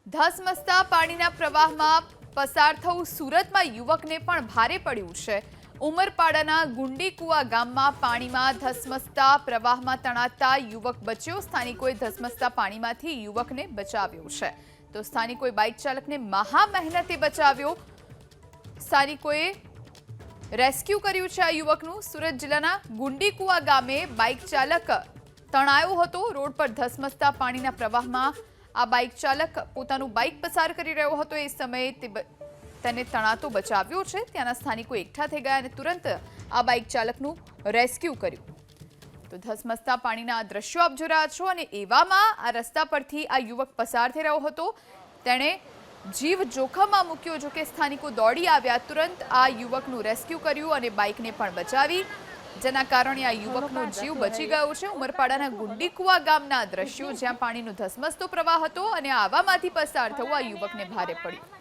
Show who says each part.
Speaker 1: ધસમસતા પાણીના પ્રવાહમાં પસાર થવું સુરતમાં યુવકને પણ ભારે પડ્યું છે। ઉમરપાડાના ગુંડીકુવા ગામમાં પાણીમાં ધસમસતા પ્રવાહમાં તણાતા યુવક બચ્યો। સ્થાનિકોએ ધસમસતા પાણીમાંથી યુવકને બચાવ્યો છે, તો સ્થાનિકોએ બાઇક ચાલકને મહા મહેનતે બચાવ્યો। સ્થાનિકોએ રેસ્ક્યુ કર્યું છે આ યુવકનું। સુરત જિલ્લાના ગુંડીકુવા ગામે બાઇક ચાલક તણાયો હતો। રોડ પર ધસમસતા પાણીના પ્રવાહમાં આ બાઇક ચાલક પોતાનું બાઇક પસાર કરી રહ્યો હતો। એ સમયે તેને તણાતો બચાવ્યો છે। ત્યાંના સ્થાનિકો એકઠા થઈ ગયા અને તુરંત આ બાઇક ચાલકનું રેસ્ક્યુ કર્યું। તો ધસમસતા પાણીના આ દ્રશ્યો આપ જોઈ રહ્યા છો અને એવામાં આ રસ્તા પરથી આ યુવક પસાર થઈ રહ્યો હતો। તેણે જીવ જોખમમાં મૂક્યો, જો કે સ્થાનિકો દોડી આવ્યા, તુરંત આ યુવકનું રેસ્ક્યુ કર્યું અને બાઇકને પણ બચાવી, જેના કારણે આ યુવકનો જીવ બચી ગયો છે। ઉમરપાડાના ગુંડીકુવા ગામના દ્રશ્યો, જ્યાં પાણીનો ધસમસતો પ્રવાહ હતો અને આવામાંથી પસાર થવું આ યુવકને ભારે પડ્યું।